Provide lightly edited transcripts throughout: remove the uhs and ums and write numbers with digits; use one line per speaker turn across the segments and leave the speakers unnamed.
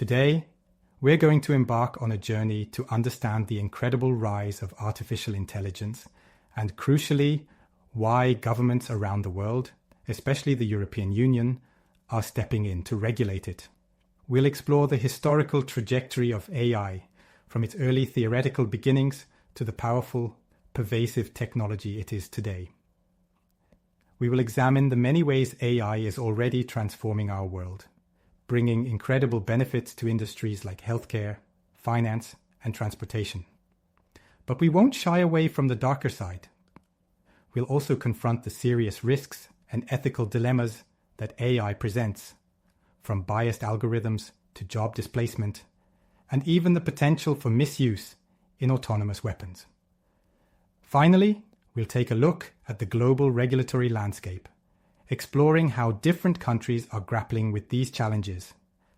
Today, we're going to embark on a journey to understand the incredible rise of artificial intelligence and, crucially, why governments around the world, especially the European Union, are stepping in to regulate it. We'll explore the historical trajectory of AI, from its early theoretical beginnings to the powerful, pervasive technology it is today. We will examine the many ways AI is already transforming our world, bringing incredible benefits to industries like healthcare, finance, and transportation. But we won't shy away from the darker side. We'll also confront the serious risks and ethical dilemmas that AI presents, from biased algorithms to job displacement, and even the potential for misuse in autonomous weapons. Finally, we'll take a look at the global regulatory landscape, exploring how different countries are grappling with these challenges,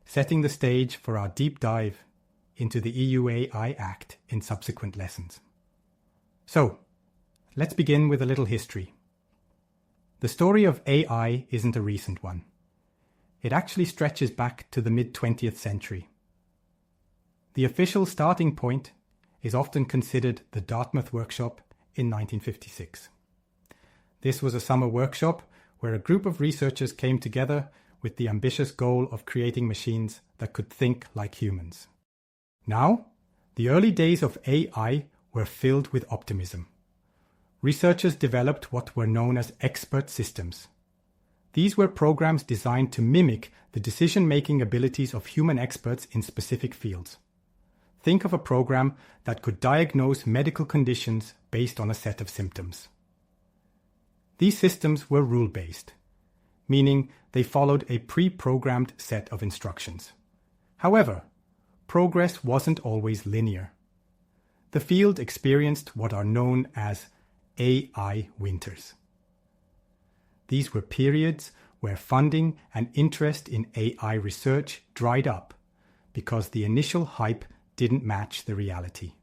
setting the stage for our deep dive into the EU AI Act in subsequent lessons. So, let's begin with a little history. The story of AI isn't a recent one. It actually stretches back to the mid-20th century. The official starting point is often considered the Dartmouth Workshop in 1956. This was a summer workshop where a group of researchers came together with the ambitious goal of creating machines that could think like humans. Now, the early days of AI were filled with optimism. Researchers developed what were known as expert systems. These were programs designed to mimic the decision-making abilities of human experts in specific fields. Think of a program that could diagnose medical conditions based on a set of symptoms. These systems were rule-based, meaning they followed a pre-programmed set of instructions. However, progress wasn't always linear. The field experienced what are known as AI winters. These were periods where funding and interest in AI research dried up because the initial hype didn't match the reality.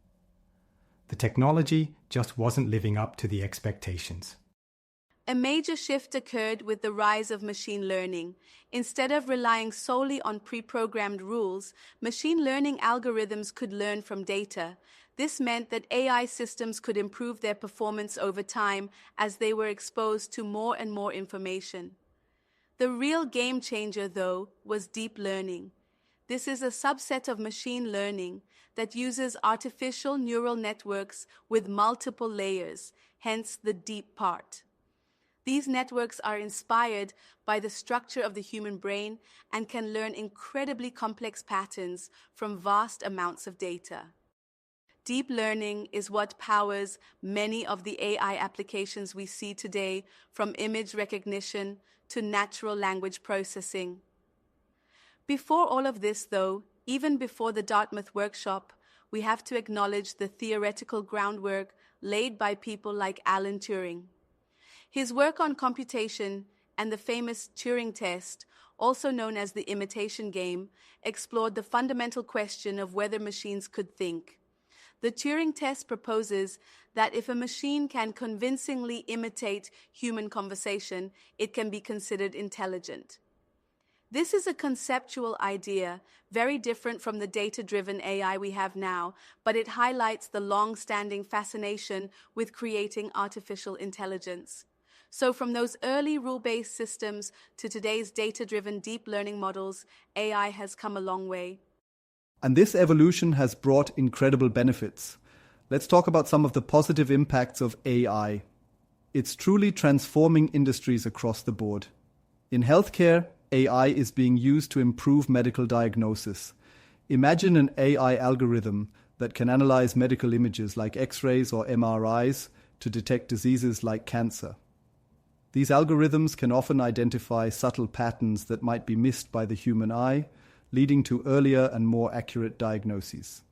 The technology just wasn't living up to the expectations.
A major shift occurred with the rise of machine learning. Instead of relying solely on pre-programmed rules, machine learning algorithms could learn from data. This meant that AI systems could improve their performance over time as they were exposed to more and more information. The real game changer, though, was deep learning. This is a subset of machine learning that uses artificial neural networks with multiple layers, hence the deep part. These networks are inspired by the structure of the human brain and can learn incredibly complex patterns from vast amounts of data. Deep learning is what powers many of the AI applications we see today, from image recognition to natural language processing. Before all of this, though, even before the Dartmouth Workshop, we have to acknowledge the theoretical groundwork laid by people like Alan Turing. His work on computation and the famous Turing test, also known as the imitation game, explored the fundamental question of whether machines could think. The Turing test proposes that if a machine can convincingly imitate human conversation, it can be considered intelligent. This is a conceptual idea, very different from the data-driven AI we have now, but it highlights the long-standing fascination with creating artificial intelligence. So from those early rule-based systems to today's data-driven deep learning models, AI has come a long way.
And this evolution has brought incredible benefits. Let's talk about some of the positive impacts of AI. It's truly transforming industries across the board. In healthcare, AI is being used to improve medical diagnosis. Imagine an AI algorithm that can analyze medical images like X-rays or MRIs to detect diseases like cancer. These algorithms can often identify subtle patterns that might be missed by the human eye, leading to earlier and more accurate diagnoses.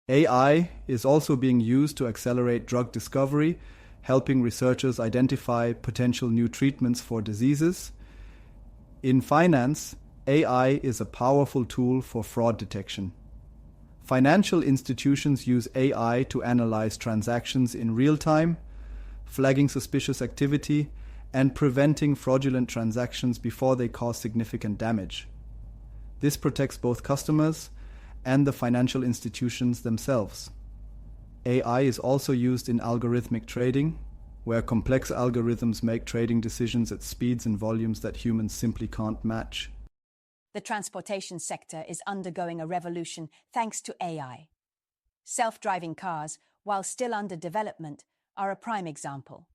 AI is also being used to accelerate drug discovery, helping researchers identify potential new treatments for diseases. In finance, AI is a powerful tool for fraud detection. Financial institutions use AI to analyze transactions in real time, flagging suspicious activity, and preventing fraudulent transactions before they cause significant damage. This protects both customers and the financial institutions themselves. AI is also used in algorithmic trading, where complex algorithms make trading decisions at speeds and volumes that humans simply can't match.
The transportation sector is undergoing a revolution thanks to AI. Self-driving cars, while still under development, are a prime example.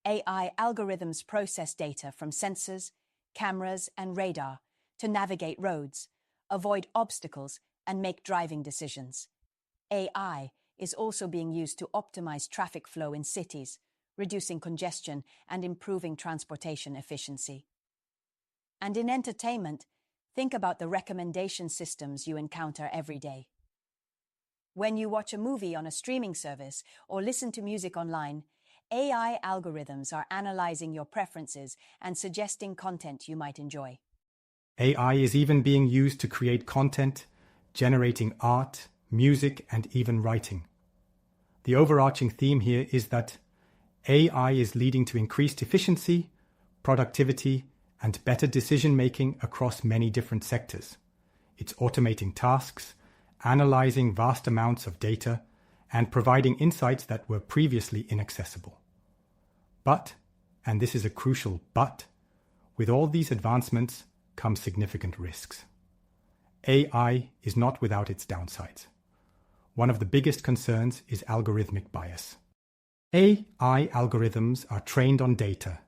AI algorithms process data from sensors, cameras, and radar to navigate roads, avoid obstacles, and make driving decisions. AI is also being used to optimize traffic flow in cities, reducing congestion and improving transportation efficiency. And in entertainment, think about the recommendation systems you encounter every day. When you watch a movie on a streaming service or listen to music online, AI algorithms are analyzing your preferences and suggesting content you might enjoy.
AI is even being used to create content, generating art, music, and even writing. The overarching theme here is that AI is leading to increased efficiency, productivity, and better decision-making across many different sectors. It's automating tasks, analyzing vast amounts of data, and providing insights that were previously inaccessible. But, and this is a crucial but, with all these advancements come significant risks. AI is not without its downsides. One of the biggest concerns is algorithmic bias. AI algorithms are trained on data,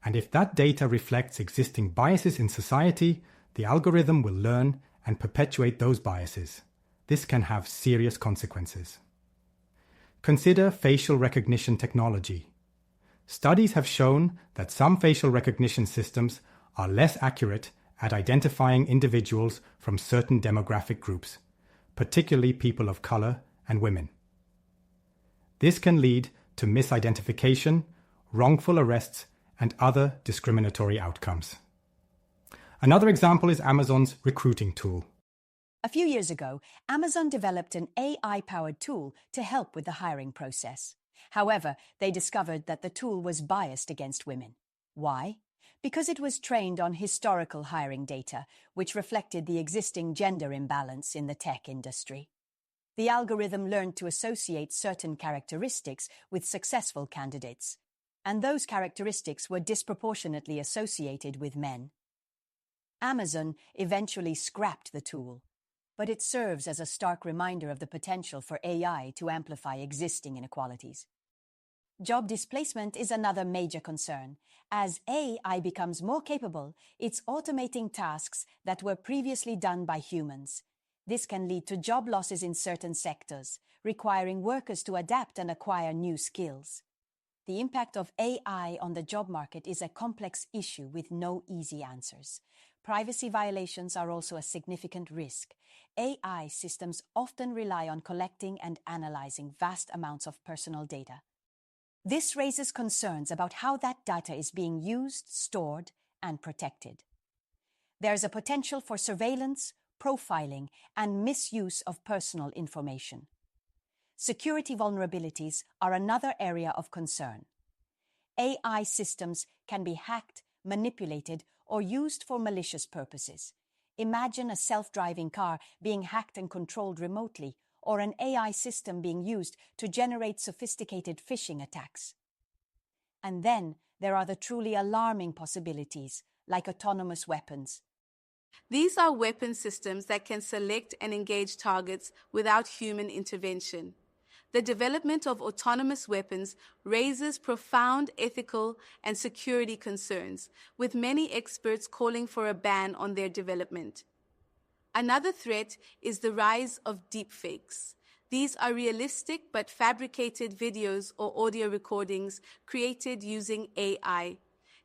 and if that data reflects existing biases in society, the algorithm will learn and perpetuate those biases. This can have serious consequences. Consider facial recognition technology. Studies have shown that some facial recognition systems are less accurate at identifying individuals from certain demographic groups, particularly people of color and women. This can lead to misidentification, wrongful arrests, and other discriminatory outcomes. Another example is Amazon's recruiting tool.
A few years ago, Amazon developed an AI-powered tool to help with the hiring process. However, they discovered that the tool was biased against women. Why? Because it was trained on historical hiring data, which reflected the existing gender imbalance in the tech industry. The algorithm learned to associate certain characteristics with successful candidates, and those characteristics were disproportionately associated with men. Amazon eventually scrapped the tool, but it serves as a stark reminder of the potential for AI to amplify existing inequalities. Job displacement is another major concern. As AI becomes more capable, it's automating tasks that were previously done by humans. This can lead to job losses in certain sectors, requiring workers to adapt and acquire new skills. The impact of AI on the job market is a complex issue with no easy answers. Privacy violations are also a significant risk. AI systems often rely on collecting and analyzing vast amounts of personal data. This raises concerns about how that data is being used, stored, and protected. There's a potential for surveillance, profiling, and misuse of personal information. Security vulnerabilities are another area of concern. AI systems can be hacked, manipulated, or used for malicious purposes. Imagine a self-driving car being hacked and controlled remotely, or an AI system being used to generate sophisticated phishing attacks. And then there are the truly alarming possibilities, like autonomous weapons.
These are weapon systems that can select and engage targets without human intervention. The development of autonomous weapons raises profound ethical and security concerns, with many experts calling for a ban on their development. Another threat is the rise of deepfakes. These are realistic but fabricated videos or audio recordings created using AI.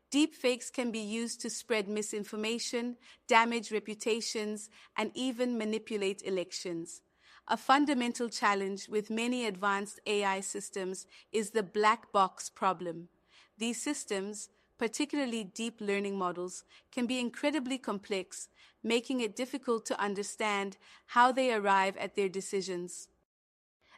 Deepfakes can be used to spread misinformation, damage reputations, and even manipulate elections. A fundamental challenge with many advanced AI systems is the black box problem. These systems, particularly deep learning models, can be incredibly complex, making it difficult to understand how they arrive at their decisions.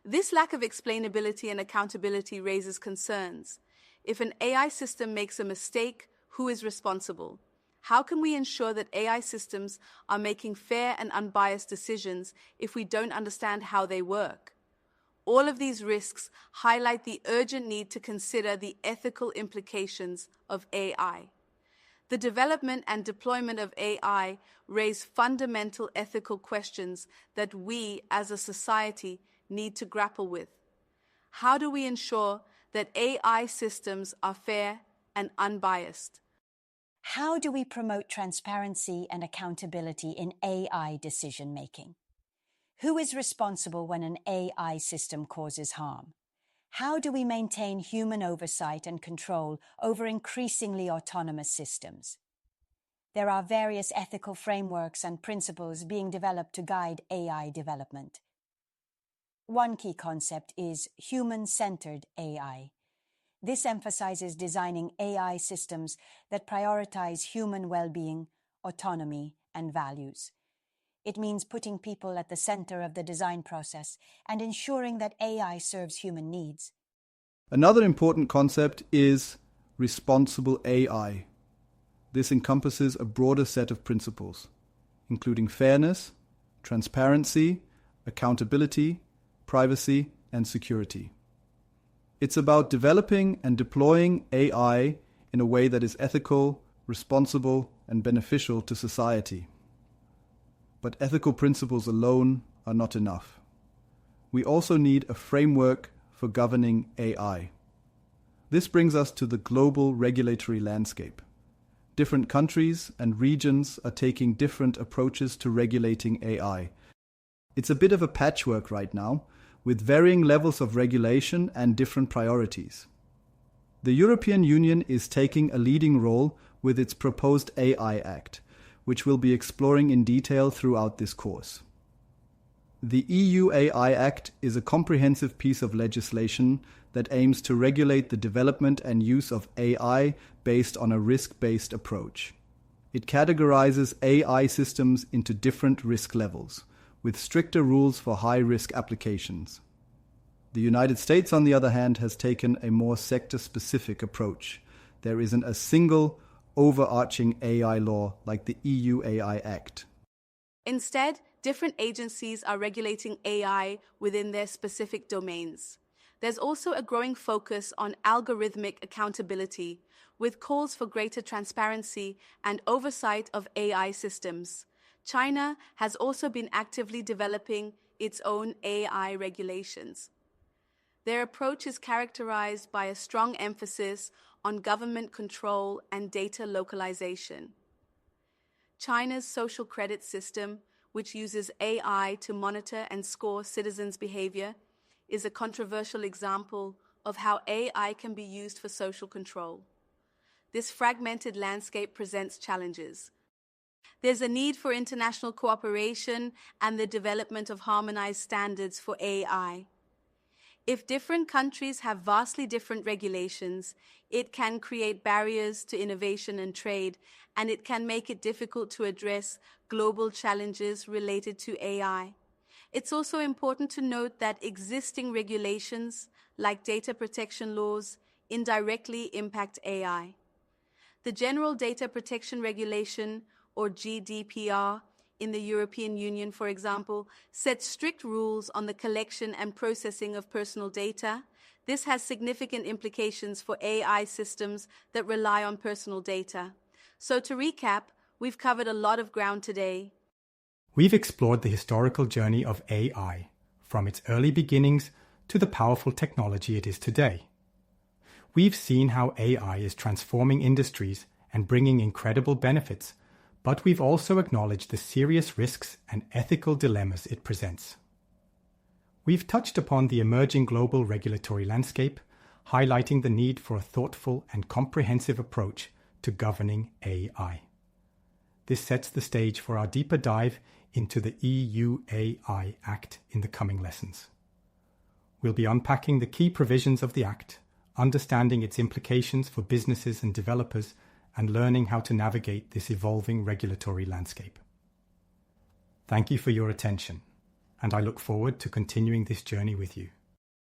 This lack of explainability and accountability raises concerns. If an AI system makes a mistake, who is responsible? How can we ensure that AI systems are making fair and unbiased decisions if we don't understand how they work? All of these risks highlight the urgent need to consider the ethical implications of AI. The development and deployment of AI raise fundamental ethical questions that we as a society need to grapple with. How do we ensure that AI systems are fair and unbiased?
How do we promote transparency and accountability in AI decision-making? Who is responsible when an AI system causes harm? How do we maintain human oversight and control over increasingly autonomous systems? There are various ethical frameworks and principles being developed to guide AI development. One key concept is human-centered AI. This emphasizes designing AI systems that prioritize human well-being, autonomy, and values. It means putting people at the center of the design process and ensuring that AI serves human needs.
Another important concept is responsible AI. This encompasses a broader set of principles, including fairness, transparency, accountability, privacy, and security. It's about developing and deploying AI in a way that is ethical, responsible, and beneficial to society. But ethical principles alone are not enough. We also need a framework for governing AI. This brings us to the global regulatory landscape. Different countries and regions are taking different approaches to regulating AI. It's a bit of a patchwork right now, with varying levels of regulation and different priorities. The European Union is taking a leading role with its proposed AI Act, which we'll be exploring in detail throughout this course. The EU AI Act is a comprehensive piece of legislation that aims to regulate the development and use of AI based on a risk-based approach. It categorizes AI systems into different risk levels, with stricter rules for high-risk applications. The United States, on the other hand, has taken a more sector-specific approach. There isn't a single overarching AI law like the EU AI Act.
Instead, different agencies are regulating AI within their specific domains. There's also a growing focus on algorithmic accountability, with calls for greater transparency and oversight of AI systems. China has also been actively developing its own AI regulations. Their approach is characterized by a strong emphasis on government control and data localization. China's social credit system, which uses AI to monitor and score citizens' behavior, is a controversial example of how AI can be used for social control. This fragmented landscape presents challenges. There's a need for international cooperation and the development of harmonized standards for AI. If different countries have vastly different regulations, it can create barriers to innovation and trade, and it can make it difficult to address global challenges related to AI. It's also important to note that existing regulations, like data protection laws, indirectly impact AI. The General Data Protection Regulation, or GDPR, in the European Union, for example, sets strict rules on the collection and processing of personal data. This has significant implications for AI systems that rely on personal data. So to recap, we've covered a lot of ground today.
We've explored the historical journey of AI, from its early beginnings to the powerful technology it is today. We've seen how AI is transforming industries and bringing incredible benefits, but we've also acknowledged the serious risks and ethical dilemmas it presents. We've touched upon the emerging global regulatory landscape, highlighting the need for a thoughtful and comprehensive approach to governing AI. This sets the stage for our deeper dive into the EU AI Act in the coming lessons. We'll be unpacking the key provisions of the Act, understanding its implications for businesses and developers, and learning how to navigate this evolving regulatory landscape. Thank you for your attention, and I look forward to continuing this journey with you.